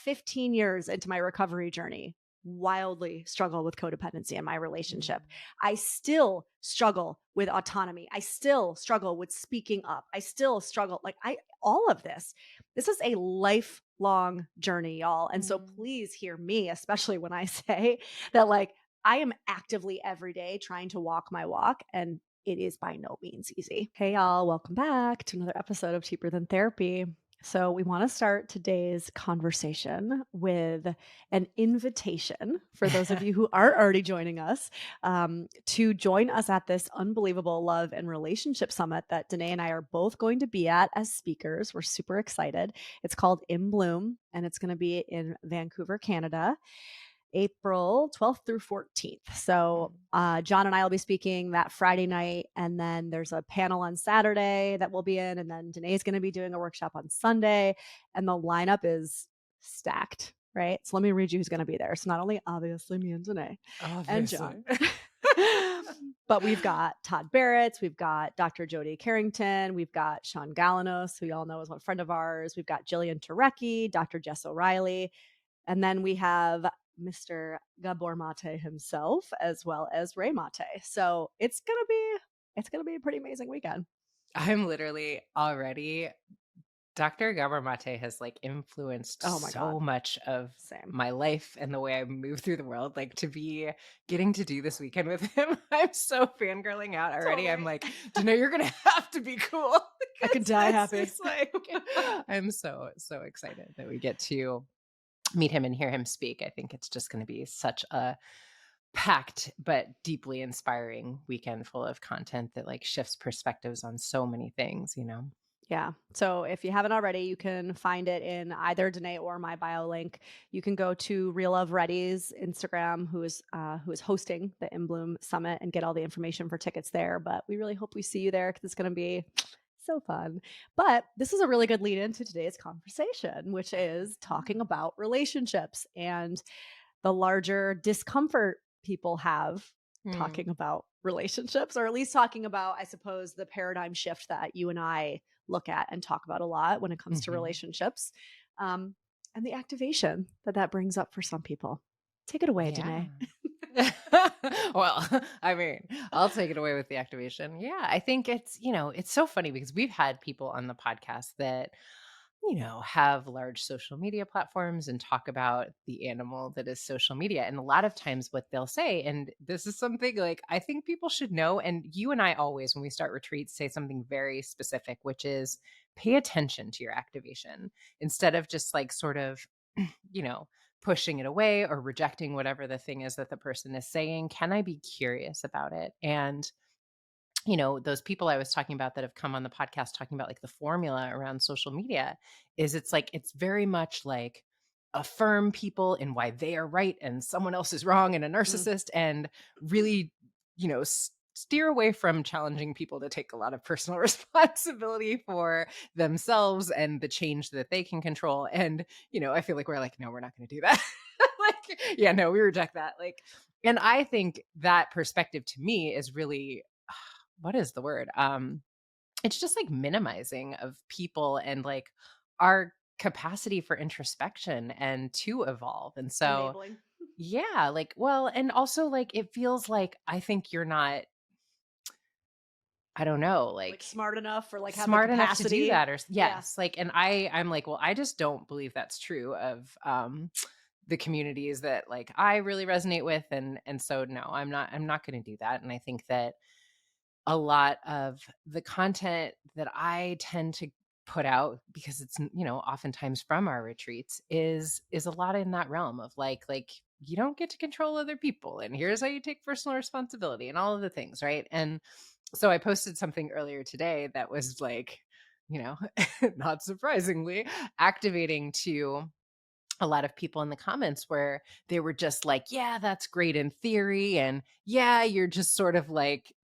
15 years into my recovery journey, wildly struggle with codependency in my relationship. I still struggle with autonomy. I still struggle with speaking up. I still struggle all of this is a lifelong journey, y'all. And so please hear me, especially when I say that I am actively every day trying to walk my walk, and it is by no means easy. Hey y'all, welcome back to another episode of Cheaper Than Therapy. So we want to start today's conversation with an invitation for those of you who are already joining us to join us at this unbelievable love and relationship summit that Danae and I are both going to be at as speakers. We're super excited. It's called In Bloom, and it's going to be in Vancouver, Canada, April 12th through 14th. So John and I will be speaking that Friday night, and then there's a panel on Saturday that we'll be in, and then Danae's going to be doing a workshop on Sunday, and the lineup is stacked, right? So let me read you who's going to be there. So not only obviously me and Danae and John, but we've got Todd Barrett, we've got Dr. Jody Carrington, we've got Sean Galanos, who y'all know is one friend of ours, we've got Jillian Turecki, Dr. Jess O'Reilly, and then we have Mr. Gabor Mate himself, as well as Ray Mate. So it's gonna be a pretty amazing weekend. I'm literally already. Dr. Gabor Mate has influenced so much of my life and the way I move through the world. To be getting to do this weekend with him, I'm so fangirling out already. Totally. I'm like, you're gonna have to be cool. I could die happy. I'm so excited that we get to meet him and hear him speak. I think it's just going to be such a packed but deeply inspiring weekend full of content that shifts perspectives on so many things, Yeah. So if you haven't already, you can find it in either Danae or my bio link. You can go to Real Love Ready's Instagram, who is hosting the In Bloom Summit, and get all the information for tickets there. But we really hope we see you there because it's going to be so fun. But this is a really good lead into today's conversation, which is talking about relationships and the larger discomfort people have talking about relationships, or at least talking about, I suppose, the paradigm shift that you and I look at and talk about a lot when it comes to relationships, and the activation that brings up for some people. Take it away, Danae. Well, I mean, I'll take it away with the activation. Yeah, I think it's so funny because we've had people on the podcast that have large social media platforms and talk about the animal that is social media. And a lot of times what they'll say, and this is something I think people should know, and you and I always, when we start retreats, say something very specific, which is pay attention to your activation instead of just sort of, pushing it away or rejecting whatever the thing is that the person is saying. Can I be curious about it? And those people I was talking about that have come on the podcast talking about the formula around social media is it's very much affirm people in why they are right and someone else is wrong and a narcissist, and really, steer away from challenging people to take a lot of personal responsibility for themselves and the change that they can control. And, I feel we're no, we're not going to do that. Yeah, no, we reject that. And I think that perspective to me is really, what is the word? It's just minimizing of people and our capacity for introspection and to evolve. And so, enabling. Yeah, well, and also it feels I think you're not, I don't know, smart enough or have smart the enough to do that, or yes. Yeah. And I'm well, I just don't believe that's true of the communities that I really resonate with. And so no, I'm not going to do that. And I think that a lot of the content that I tend to put out, because it's, oftentimes from our retreats, is a lot in that realm of you don't get to control other people, and here's how you take personal responsibility and all of the things, right? And so I posted something earlier today that was not surprisingly activating to a lot of people in the comments, where they were just yeah, that's great in theory. And yeah, you're just sort of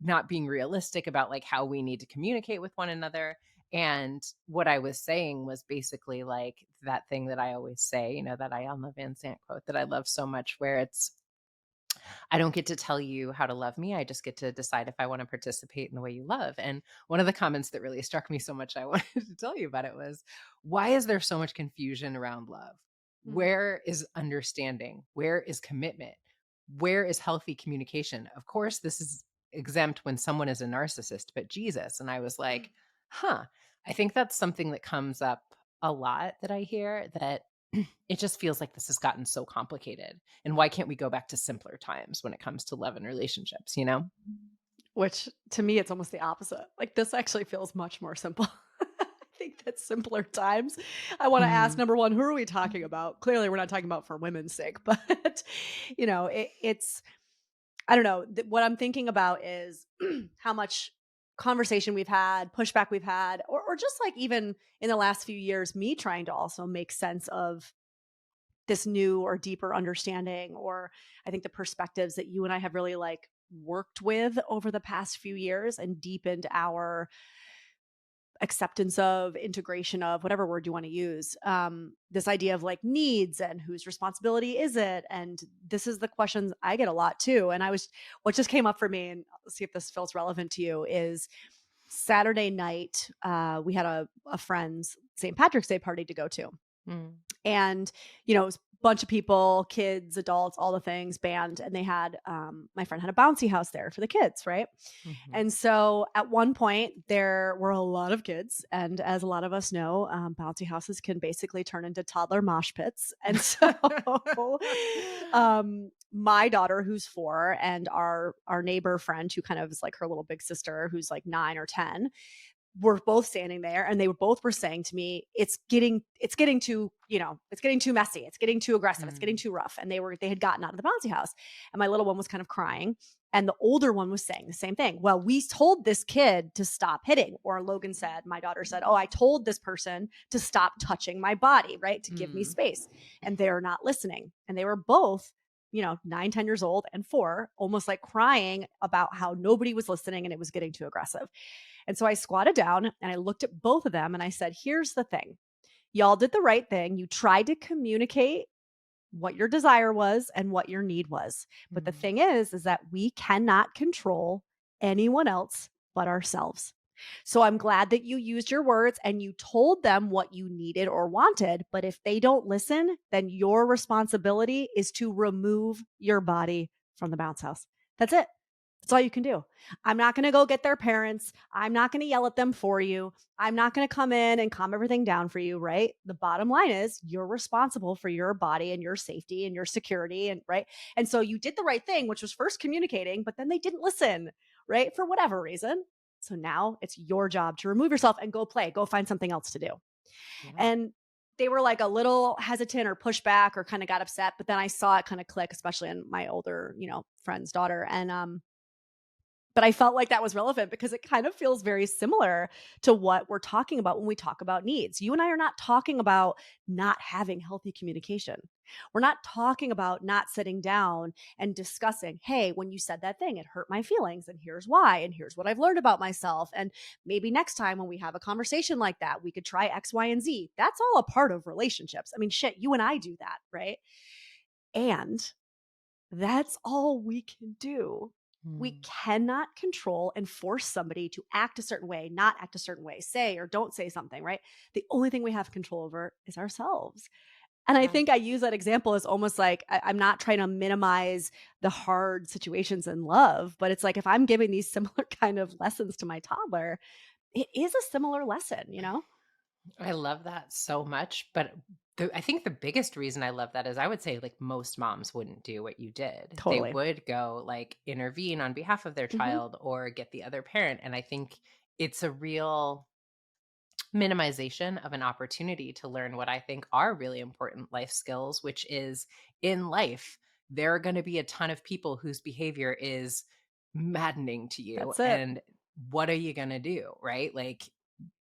not being realistic about how we need to communicate with one another. And what I was saying was basically that thing that I always say, that Iyanla Vanzant quote that I love so much, where it's, I don't get to tell you how to love me. I just get to decide if I want to participate in the way you love. And one of the comments that really struck me so much, I wanted to tell you about it, was, why is there so much confusion around love? Mm. Where is understanding? Where is commitment? Where is healthy communication? Of course, this is exempt when someone is a narcissist, but Jesus. And I was like, huh, I think that's something that comes up a lot that I hear, that it just feels like this has gotten so complicated. And why can't we go back to simpler times when it comes to love and relationships, you know? Which to me, it's almost the opposite. Like, this actually feels much more simple. I think that simpler times. I want to ask, Mhm. number one, who are we talking about? Clearly, we're not talking about for women's sake, but it's I don't know. What I'm thinking about is how much conversation we've had, pushback we've had, or just like even in the last few years, me trying to also make sense of this new or deeper understanding, or I think the perspectives that you and I have really like worked with over the past few years and deepened our acceptance of, integration of, whatever word you want to use, this idea of like needs and whose responsibility is it, and this is the questions I get a lot too. And what just came up for me, and I'll see if this feels relevant to you, is Saturday night, we had a friend's St. Patrick's Day party to go to, Mm. and it was a bunch of people, kids, adults, all the things, band, and they had my friend had a bouncy house there for the kids, right? Mhm. And so at one point there were a lot of kids, and as a lot of us know, bouncy houses can basically turn into toddler mosh pits. And so my daughter, who's 4, and our neighbor friend, who kind of is like her little big sister, who's like 9 or 10, were both standing there, and they were saying to me, it's getting too, it's getting too messy, it's getting too aggressive, it's getting Mm. too rough. And they had gotten out of the bouncy house, and my little one was kind of crying, and the older one was saying the same thing. Well, we told this kid to stop hitting, or Logan said, my daughter said, oh, I told this person to stop touching my body, right, to give me Mm. space, and they're not listening. And they were both 9, 10 years old and 4, almost like crying about how nobody was listening and it was getting too aggressive. And so I squatted down and I looked at both of them and I said, here's the thing. Y'all did the right thing. You tried to communicate what your desire was and what your need was. But the Mm. thing is that we cannot control anyone else but ourselves. So I'm glad that you used your words and you told them what you needed or wanted. But if they don't listen, then your responsibility is to remove your body from the bounce house. That's it. That's all you can do. I'm not going to go get their parents. I'm not going to yell at them for you. I'm not going to come in and calm everything down for you, right? The bottom line is you're responsible for your body and your safety and your security, and right? And so you did the right thing, which was first communicating, but then they didn't listen, right? For whatever reason. So now it's your job to remove yourself and go play, go find something else to do. Yeah. And they were like a little hesitant or push back or kind of got upset, but then I saw it kind of click, especially in my older, friend's daughter. And but I felt like that was relevant because it kind of feels very similar to what we're talking about when we talk about needs. You and I are not talking about not having healthy communication. We're not talking about not sitting down and discussing, hey, when you said that thing, it hurt my feelings, and here's why, and here's what I've learned about myself. And maybe next time when we have a conversation like that, we could try X, Y, and Z. That's all a part of relationships. I mean, shit, you and I do that, right? And that's all we can do. We Mm. cannot control and force somebody to act a certain way, not act a certain way, say or don't say something, right? The only thing we have control over is ourselves. And I Yeah. think I use that example as almost like I'm not trying to minimize the hard situations in love, but it's like if I'm giving these similar kind of lessons to my toddler, it is a similar lesson. I love that so much, but I think the biggest reason I love that is I would say like most moms wouldn't do what you did. They Totally. would go like intervene on behalf of their Hmm. child or get the other parent. And I think it's a real minimization of an opportunity to learn what I think are really important life skills, which is in life, there are going to be a ton of people whose behavior is maddening to you. That's it. And what are you going to do? Right? Like,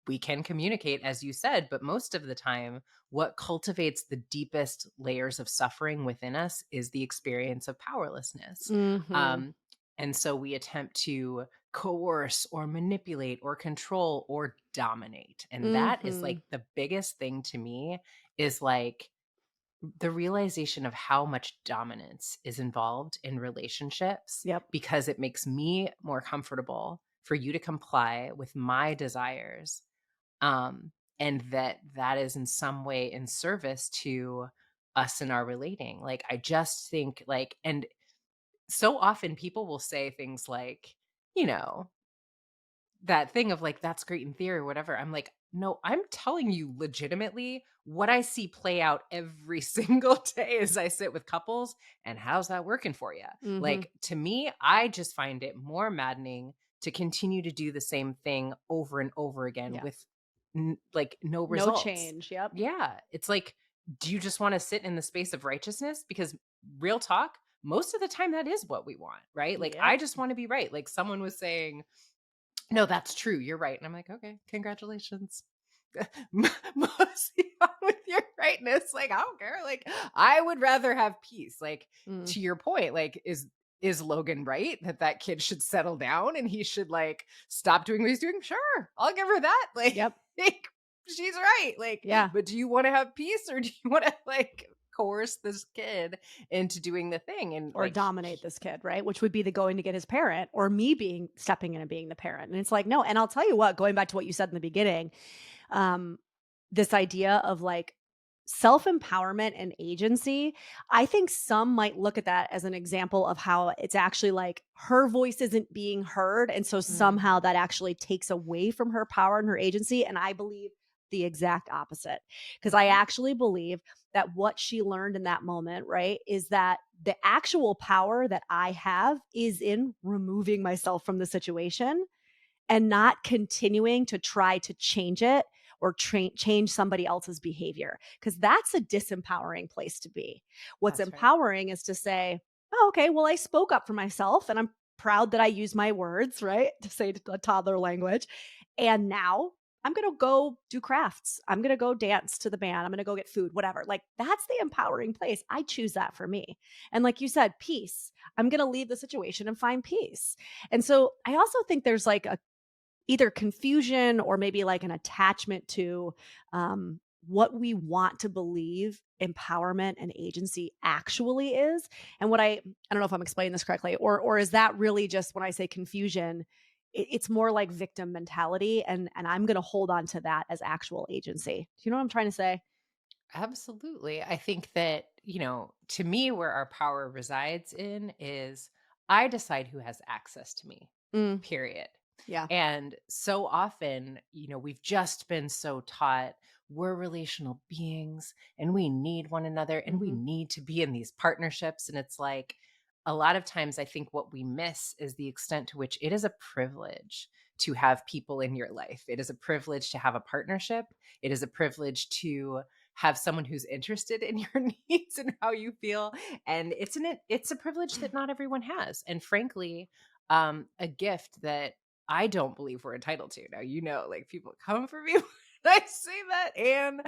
we can communicate, as you said, but most of the time, what cultivates the deepest layers of suffering within us is the experience of powerlessness. Hmm. Um, and so we attempt to coerce or manipulate or control or dominate. And that is Hmm. like the biggest thing to me is like the realization of how much dominance is involved in relationships Yep. because it makes me more comfortable for you to comply with my desires, and that is in some way in service to us and our relating. Like, I just think like, and so often people will say things like, you know, that thing of like, "That's great in theory," or whatever. I'm like, "No, I'm telling you legitimately what I see play out every single day as I sit with couples, and how's that working for you?" Mhm. Like, to me, I just find it more maddening to continue to do the same thing over and over again Yeah. with like no No results. change. Yep. Yeah, it's like, do you just want to sit in the space of righteousness? Because real talk, most of the time that is what we want, right? Like, Yep. I just want to be right. Like, someone was saying, no, that's true. You're right. And I'm like, okay, congratulations. Mostly on with your rightness. Like, I don't care. Like, I would rather have peace. Like, Mm. to your point, like, is Logan right that that kid should settle down and he should like stop doing what he's doing? Sure, I'll give her that. Like, Yep. like, she's right. Like, Yeah. but do you want to have peace or do you want to like coerce this kid into doing the thing? And Or like, dominate this kid, right? Which would be the going to get his parent or me being stepping in and being the parent. And it's like, no. And I'll tell you what, going back to what you said in the beginning, um, this idea of like self empowerment and agency, I think some might look at that as an example of how it's actually like her voice isn't being heard. And so mm, somehow that actually takes away from her power and her agency. And I believe the exact opposite. Because I okay, actually believe that what she learned in that moment, right, is that the actual power that I have is in removing myself from the situation and not continuing to try to change it or change somebody else's behavior because that's a disempowering place to be. What's that's right. empowering is to say, oh, okay, well, I spoke up for myself and I'm proud that I use my words, right? To say a toddler language. And now I'm going to go do crafts. I'm going to go dance to the band. I'm going to go get food, whatever. Like that's the empowering place. I choose that for me. And like you said, peace. I'm going to leave the situation and find peace. And so I also think there's like a either confusion or maybe like an attachment to what we want to believe empowerment and agency actually is. And what I don't know if I'm explaining this correctly, or is that really just when I say confusion, it's more like victim mentality, and I'm going to hold on to that as actual agency. Do you know what I'm trying to say? Absolutely. I think that, to me, where our power resides in is I decide who has access to me, Mm, period. yeah. And so often, we've just been so taught we're relational beings and we need one another and we Hmm. need to be in these partnerships. And it's like a lot of times, I think what we miss is the extent to which it is a privilege to have people in your life. It is a privilege to have a partnership. It is a privilege to have someone who's interested in your needs and how you feel. And it's a privilege that not everyone has. And frankly, a gift that I don't believe we're entitled to. Now, like people come for me when I say that. And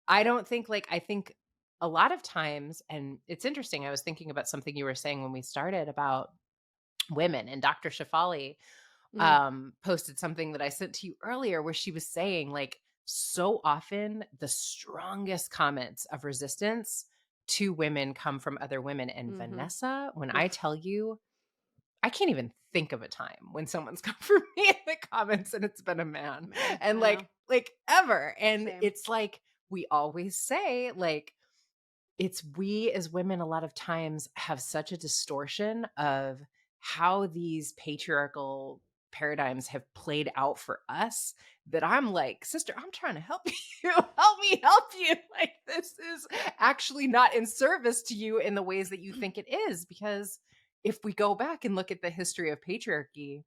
I think a lot of times, and it's interesting, I was thinking about something you were saying when we started about women, and Dr. Shafali Mm, posted something that I sent to you earlier where she was saying, like, so often the strongest comments of resistance to women come from other women. And hmm. Vanessa, when I Oof. tell you, I can't even think of a time when someone's come for me in the comments and it's been a man. Man, And I know. like ever. And Same. it's like we always say, like, it's we as women a lot of times have such a distortion of how these patriarchal paradigms have played out for us that I'm like, sister, I'm trying to help you. Help me help you. Like, this is actually not in service to you in the ways that you think it is. Because if we go back and look at the history of patriarchy,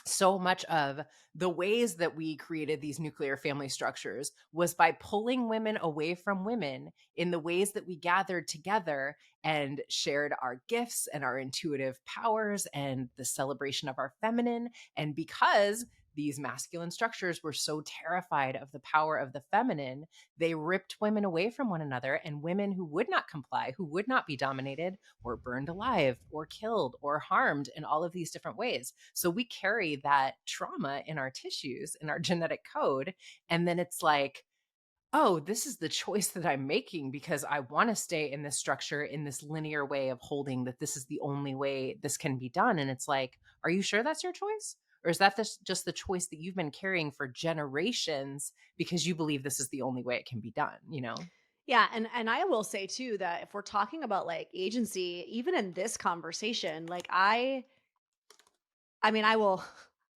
so much of the ways that we created these nuclear family structures was by pulling women away from women in the ways that we gathered together and shared our gifts and our intuitive powers and the celebration of our feminine. And because these masculine structures were so terrified of the power of the feminine, they ripped women away from one another. And women who would not comply, who would not be dominated, were burned alive or killed or harmed in all of these different ways. So we carry that trauma in our tissues, in our genetic code. And then it's like, oh, this is the choice that I'm making because I want to stay in this structure, in this linear way of holding that this is the only way this can be done. And it's like, are you sure that's your choice? Or is that just the choice that you've been carrying for generations because you believe this is the only way it can be done, you know? Yeah, and I will say too that if we're talking about like agency, even in this conversation, like I mean, I will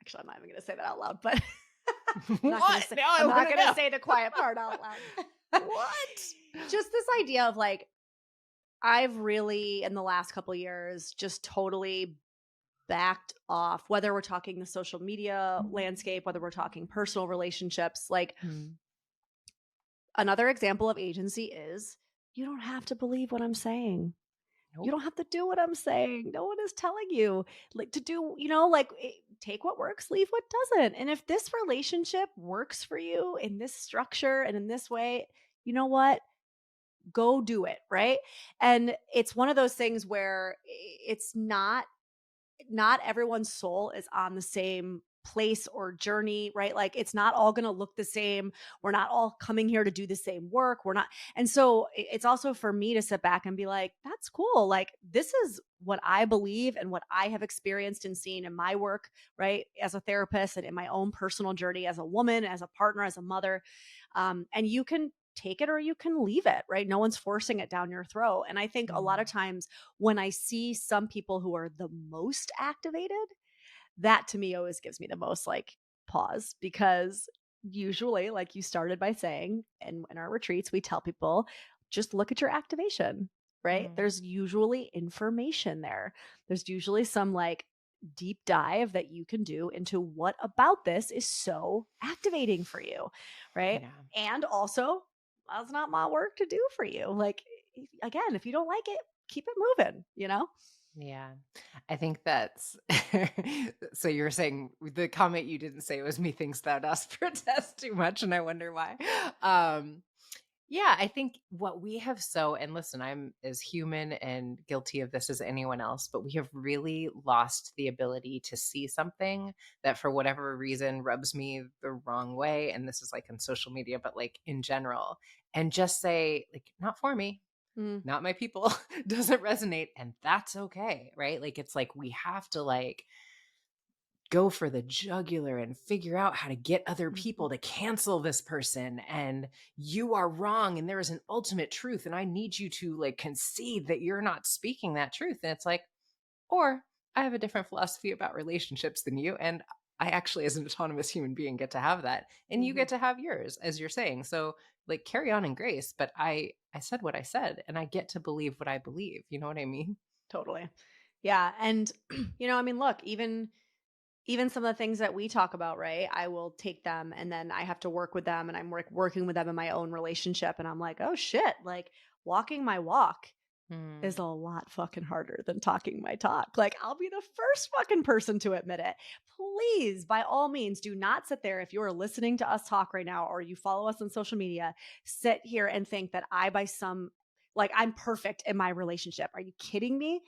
actually I'm not even gonna say that out loud, but What? Now I I'm want not to gonna know. say the quiet part out loud. What? Just this idea of like I've really in the last couple years just totally backed off, whether we're talking the social media landscape, whether we're talking personal relationships. Like Mm. another example of agency is you don't have to believe what I'm saying. You Nope. don't have to do what I'm saying. No one is telling you like to do, like take what works, leave what doesn't. And if this relationship works for you in this structure and in this way, you know what? Go do it, right? And it's one of those things where it's not everyone's soul is on the same place or journey, right? Like it's not all going to look the same. We're not all coming here to do the same work. We're not. And so it's also for me to sit back and be like, that's cool. Like this is what I believe and what I have experienced and seen in my work, right? As a therapist and in my own personal journey as a woman, as a partner, as a mother. And you can take it or you can leave it, right? No one's forcing it down your throat. And I think a lot of Yeah. times when I see some people who are the most activated, that to me always gives me the most like pause because usually, like you started by saying, and in our retreats, we tell people just look at your activation, right? Mm. There's usually information there. There's usually some like deep dive that you can do into what about this is so activating for you, right? Yeah. And also, that's not my work to do for you. Like, again, if you don't like it, keep it moving. Yeah. I think that's so you're saying the comment you didn't say was methinks thou dost protest too much, and I wonder why. Um, yeah, I think what we have and listen, I'm as human and guilty of this as anyone else, but we have really lost the ability to see something that for whatever reason rubs me the wrong way. And this is like on social media, but like in general, and just say, like, not for me, Mm, not my people, doesn't resonate, and that's okay, right? Like it's like we have to like go for the jugular and figure out how to get other mhm, people to cancel this person, and you are wrong and there is an ultimate truth and I need you to like concede that you're not speaking that truth. And it's like, or I have a different philosophy about relationships than you, and I actually as an autonomous human being get to have that, and you mhm. get to have yours, as you're saying. So like carry on in grace, but I said what I said and I get to believe what I believe. You know what I mean? Totally. Yeah, and I mean, look, even some of the things that we talk about, right? I will take them and then I have to work with them and I'm working with them in my own relationship and I'm like, "Oh shit, like walking my walk is Mm. a lot fucking harder than talking my talk." Like, I'll be the first fucking person to admit it. Please, by all means, do not sit there if you are listening to us talk right now or you follow us on social media, sit here and think that I'm perfect in my relationship. Are you kidding me?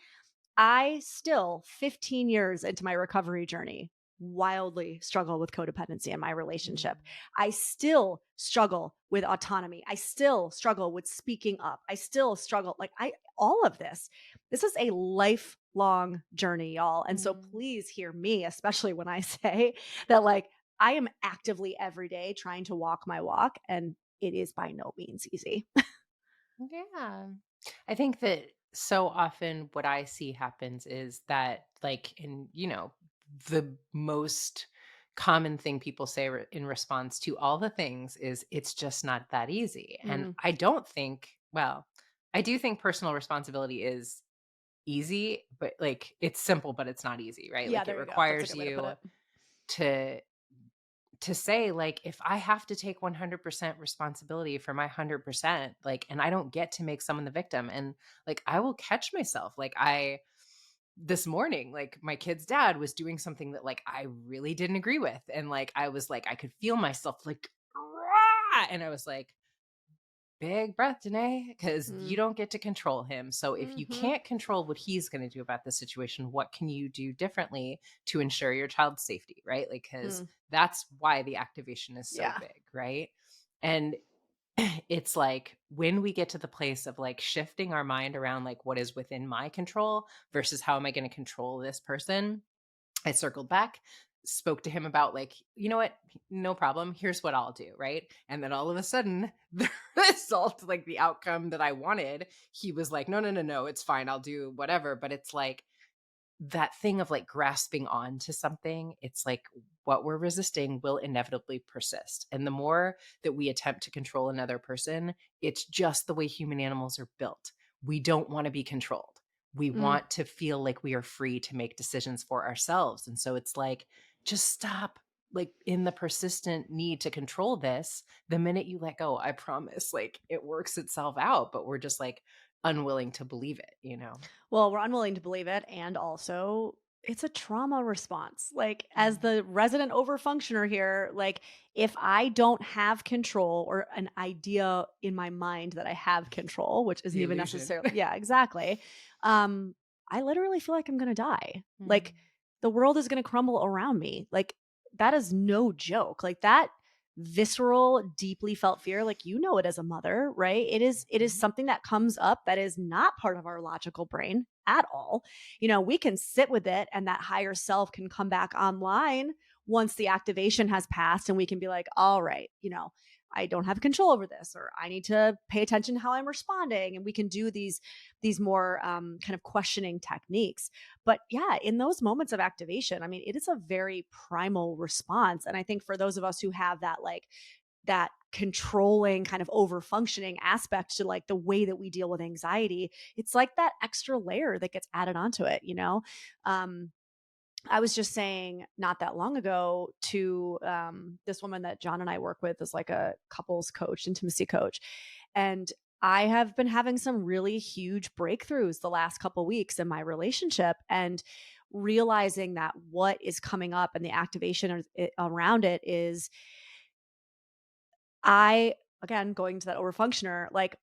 I still, 15 years into my recovery journey, wildly struggle with codependency in my relationship. Mm. I still struggle with autonomy. I still struggle with speaking up. I still struggle all of this is a lifelong journey, y'all. And so Mm. please hear me, especially when I say that like I am actively every day trying to walk my walk and it is by no means easy. Yeah. I think that so often what I see happens is that, like, the most common thing people say in response to all the things is it's just not that easy. And Mm. I don't think, well, I do think personal responsibility is easy, but like it's simple, but it's not easy, right? Yeah, Like it there you go. That's a requires good way to put you it. to say like if I have to take 100% responsibility for my 100%, like, and I don't get to make someone the victim, and like I will catch myself like I this morning, like my kid's dad was doing something that like I really didn't agree with, and like I was like I could feel myself like "Rah!" And I was like, big breath, Danae, because you Mm. don't get to control him. So if you Mhm. can't control what he's going to do about the situation, what can you do differently to ensure your child's safety, right? Like, because Mm. that's why the activation is so Yeah. big, right? And it's like when we get to the place of like shifting our mind around like what is within my control versus how am I going to control this person, I circled back. spoke to him about like, you know what, no problem. Here's what I'll do. Right. And then all of a sudden, the result, like the outcome that I wanted, he was like, no, no, no, no, it's fine. I'll do whatever. But it's like, that thing of like grasping on to something, it's like what we're resisting will inevitably persist. And the more that we attempt to control another person, it's just the way human animals are built. We don't want to be controlled. We Mm. want to feel like we are free to make decisions for ourselves. And so it's like, just stop like in the persistent need to control this. The minute you let go, I promise, like it works itself out, but we're just like unwilling to believe it, you know? Well, we're unwilling to believe it, and also it's a trauma response. Like, as Mm. the resident overfunctioner here, like, if I don't have control or an idea in my mind that I have control, which isn't The even illusion. necessarily, yeah, exactly. Um, I literally feel like I'm gonna die. Like, Mm. the world is gonna crumble around me. Like, that is no joke. Like, that visceral, deeply felt fear, like, you know it as a mother, right? It is Mhm. something that comes up that is not part of our logical brain at all. You know, we can sit with it and that higher self can come back online once the activation has passed, and we can be like, all right, you know, I don't have control over this, or I need to pay attention to how I'm responding, and we can do these more kind of questioning techniques. But yeah, in those moments of activation, I mean, it is a very primal response. And I think for those of us who have that, like, that controlling kind of over functioning aspect to like the way that we deal with anxiety, it's like that extra layer that gets added onto it, you know? Um, I was just saying not that long ago to this woman that John and I work with as like a couples coach, intimacy coach. And I have been having some really huge breakthroughs the last couple weeks in my relationship, and realizing that what is coming up and the activation around it is I, again, going to that overfunctioner, like,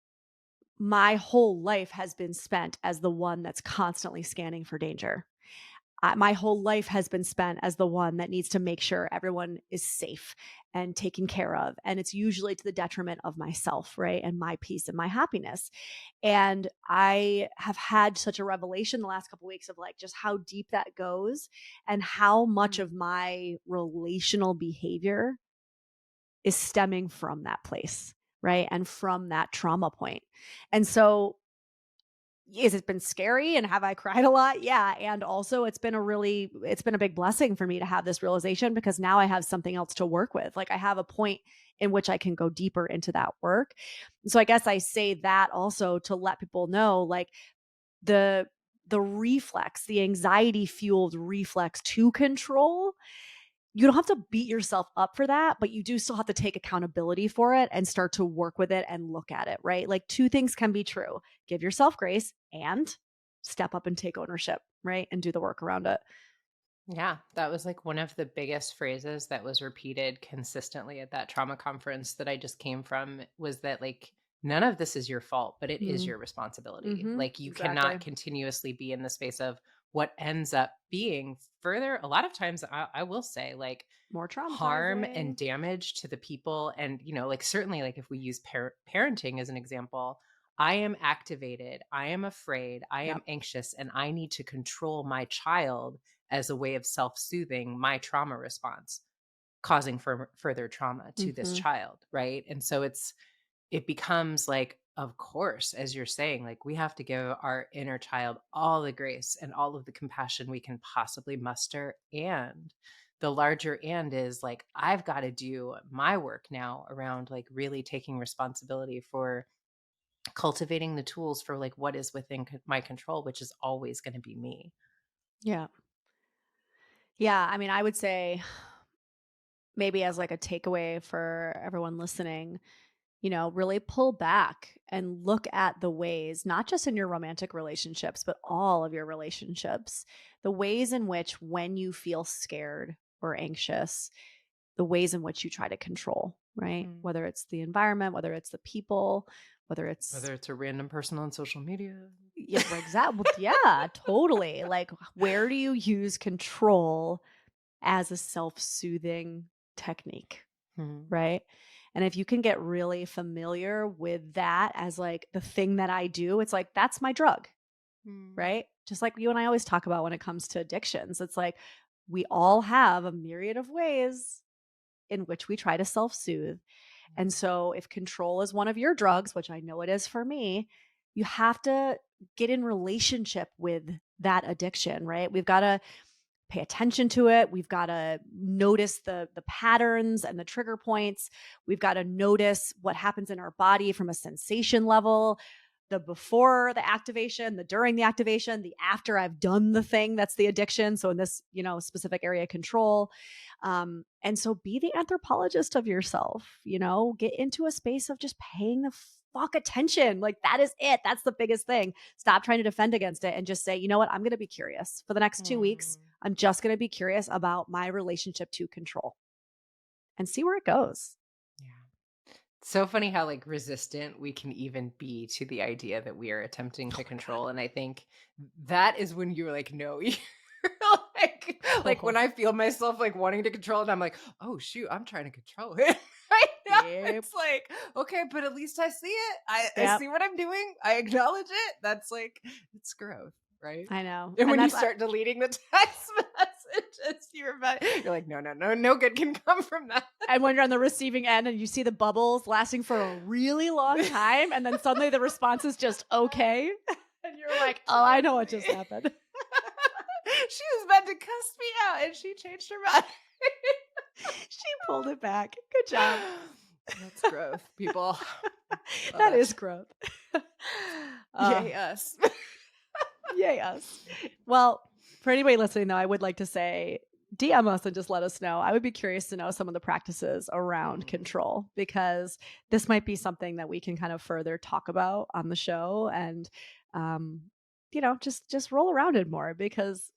my whole life has been spent as the one that's constantly scanning for danger. My whole life has been spent as the one that needs to make sure everyone is safe and taken care of. And it's usually to the detriment of myself, right? And my peace and my happiness. And I have had such a revelation the last couple weeks of like just how deep that goes and how much Mm. of my relational behavior is stemming from that place, right? And from that trauma point. And so, is it been scary and have I cried a lot? Yeah, and also it's been a big blessing for me to have this realization, because now I have something else to work with. Like, I have a point in which I can go deeper into that work. So I guess I say that also to let people know, like, the the anxiety fueled reflex to control, you don't have to beat yourself up for that, but you do still have to take accountability for it and start to work with it and look at it, right? Like, two things can be true: give yourself grace and step up and take ownership, right? And do the work around it. Yeah, that was like one of the biggest phrases that was repeated consistently at that trauma conference that I just came from was that like none of this is your fault, but it is Mm, your responsibility. mhm, Like you exactly. cannot continuously be in the space of what ends up being further a lot of times I will say like More harm and traumatizing. damage to the people and you know like certainly like if we use parenting as an example, I am activated, I am afraid, I am Yep. anxious, and I need to control my child as a way of self-soothing my trauma response, causing further trauma to this Mhm. child, right? And so it becomes like, of course, as you're saying, like we have to give our inner child all the grace and all of the compassion we can possibly muster. And the larger and is like, I've got to do my work now around like really taking responsibility for cultivating the tools for like what is within my control, which is always going to be me. Yeah. Yeah, I mean, I would say maybe as like a takeaway for everyone listening, you know, really pull back and look at the ways, not just in your romantic relationships, but all of your relationships, the ways in which when you feel scared or anxious, the ways in which you try to control, right? Mm. Whether it's the environment, whether it's the people, whether it's, Whether it's a random person on social media. yeah, example, yeah, totally. Like, where do you use control as a self soothing technique? Mhm. Right? And if you can get really familiar with that as like the thing that I do, it's like that's my drug, Mm. right? Just like you and I always talk about when it comes to addictions. It's like We all have a myriad of ways in which we try to self-soothe. And so if control is one of your drugs, which I know it is for me, you have to get in relationship with that addiction, right? We've got to pay attention to it. We've got to notice the patterns and the trigger points. We've got to notice what happens in our body from a sensation level, the before the activation, the during the activation, the after I've done the thing that's the addiction. So in this, specific area control. And so be the anthropologist of yourself, get into a space of just paying the fuck attention. Like that is it. That's the biggest thing. Stop trying to defend against it and just say, you know what? I'm going to be curious for the next 2 weeks. Mm, I'm just going to be curious about my relationship to control and see where it goes. yeah. So funny how like resistant we can even be to the idea that we are attempting Oh to my God. control. And I think that is when you're like, no, you're like when Oh, I feel myself like wanting to control it, I'm like, oh shoot, I'm trying to control it. Right now. yep. It's like, okay, but at least I see it. I Yep. see what I'm doing. I acknowledge it. That's like it's growth, right? I know. And And when you that's, start deleting the text messages, you're like, no, no, no, no good can come from that. and when you're on the receiving end and you see the bubbles lasting for a really long time, and then suddenly the response is just okay. And you're like, oh, I know what just Totally. happened. She was meant to cuss me out and she changed her mind. She pulled it back. Good job. That's growth, people. Love That is it. growth. uh, Yay, us. yay, us. Well, for anybody listening, though, I would like to say DM us and just let us know. I would be curious to know some of the practices around Mm, control because this might be something that we can kind of further talk about on the show and, um, just roll around it more because.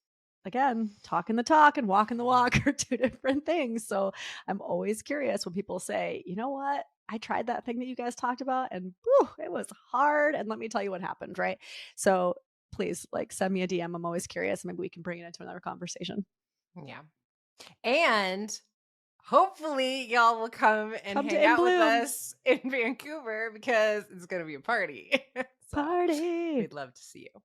Again, talking the talk and walking the walk are two different things. So I'm always curious when people say, you know what? I tried that thing that you guys talked about and whew, it was hard. And let me tell you what happened. Right. So please like send me a DM. I'm always curious. Maybe we can bring it into another conversation. yeah. And hopefully y'all will come and Come to hang In out with Bloom us in Vancouver because it's going to be a party. So party. we'd love to see you.